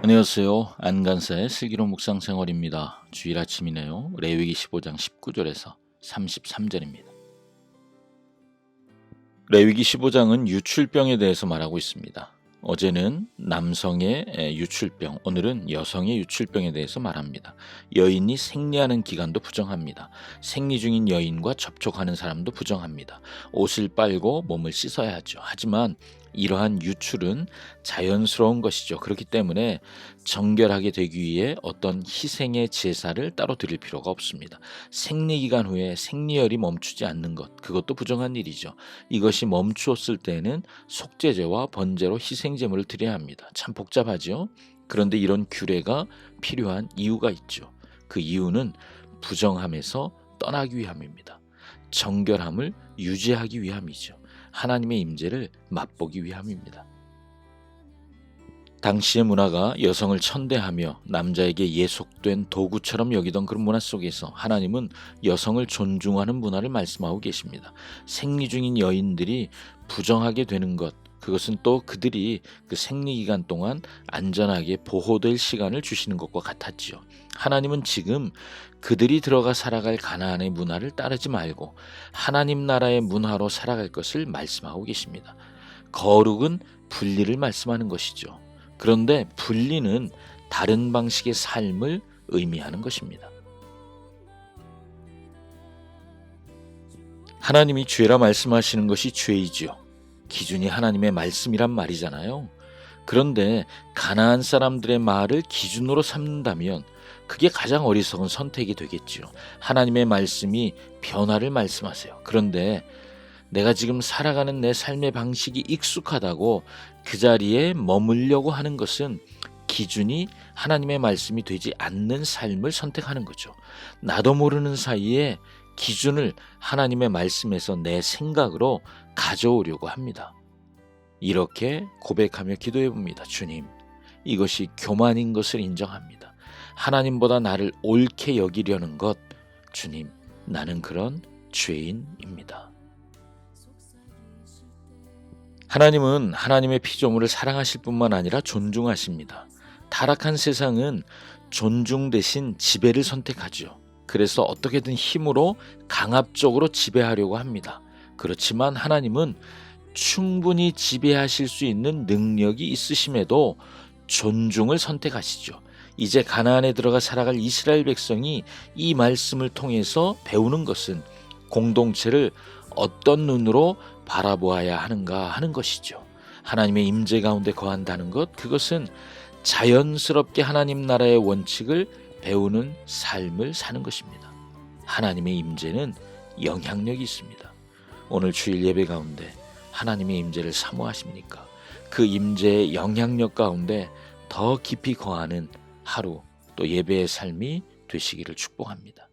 안녕하세요. 안간사의 슬기로운 묵상 생활입니다. 주일 아침이네요. 레위기 15장 19절에서 33절입니다. 레위기 15장은 유출병에 대해서 말하고 있습니다. 어제는 남성의 유출병, 오늘은 여성의 유출병에 대해서 말합니다. 여인이 생리하는 기간도 부정합니다. 생리 중인 여인과 접촉하는 사람도 부정합니다. 옷을 빨고 몸을 씻어야 하죠. 하지만 이러한 유출은 자연스러운 것이죠. 그렇기 때문에 정결하게 되기 위해 어떤 희생의 제사를 따로 드릴 필요가 없습니다. 생리기간 후에 생리혈이 멈추지 않는 것, 그것도 부정한 일이죠. 이것이 멈추었을 때는 속죄제와 번제로 희생제물을 드려야 합니다. 참 복잡하죠. 그런데 이런 규례가 필요한 이유가 있죠. 그 이유는 부정함에서 떠나기 위함입니다. 정결함을 유지하기 위함이죠. 하나님의 임재를 맛보기 위함입니다. 당시의 문화가 여성을 천대하며 남자에게 예속된 도구처럼 여기던 그런 문화 속에서 하나님은 여성을 존중하는 문화를 말씀하고 계십니다. 생리 중인 여인들이 부정하게 되는 것, 그것은 또 그들이 그 생리 기간 동안 안전하게 보호될 시간을 주시는 것과 같았지요. 하나님은 지금 그들이 들어가 살아갈 가나안의 문화를 따르지 말고 하나님 나라의 문화로 살아갈 것을 말씀하고 계십니다. 거룩은 분리를 말씀하는 것이죠. 그런데 분리는 다른 방식의 삶을 의미하는 것입니다. 하나님이 죄라 말씀하시는 것이 죄이지요. 기준이 하나님의 말씀이란 말이잖아요. 그런데 가나안 사람들의 말을 기준으로 삼는다면 그게 가장 어리석은 선택이 되겠지요. 하나님의 말씀이 변화를 말씀하세요. 그런데 내가 지금 살아가는 내 삶의 방식이 익숙하다고 그 자리에 머물려고 하는 것은 기준이 하나님의 말씀이 되지 않는 삶을 선택하는 거죠. 나도 모르는 사이에 기준을 하나님의 말씀에서 내 생각으로 가져오려고 합니다. 이렇게 고백하며 기도해 봅니다. 주님, 이것이 교만인 것을 인정합니다. 하나님보다 나를 옳게 여기려는 것, 주님, 나는 그런 죄인입니다. 하나님은 하나님의 피조물을 사랑하실 뿐만 아니라 존중하십니다. 타락한 세상은 존중 대신 지배를 선택하죠. 그래서 어떻게든 힘으로 강압적으로 지배하려고 합니다. 그렇지만 하나님은 충분히 지배하실 수 있는 능력이 있으심에도 존중을 선택하시죠. 이제 가나안에 들어가 살아갈 이스라엘 백성이 이 말씀을 통해서 배우는 것은 공동체를 어떤 눈으로 바라보아야 하는가 하는 것이죠. 하나님의 임재 가운데 거한다는 것, 그것은 자연스럽게 하나님 나라의 원칙을 배우는 삶을 사는 것입니다. 하나님의 임재는 영향력이 있습니다. 오늘 주일 예배 가운데 하나님의 임재를 사모하십니까? 그 임재의 영향력 가운데 더 깊이 거하는 하루, 또 예배의 삶이 되시기를 축복합니다.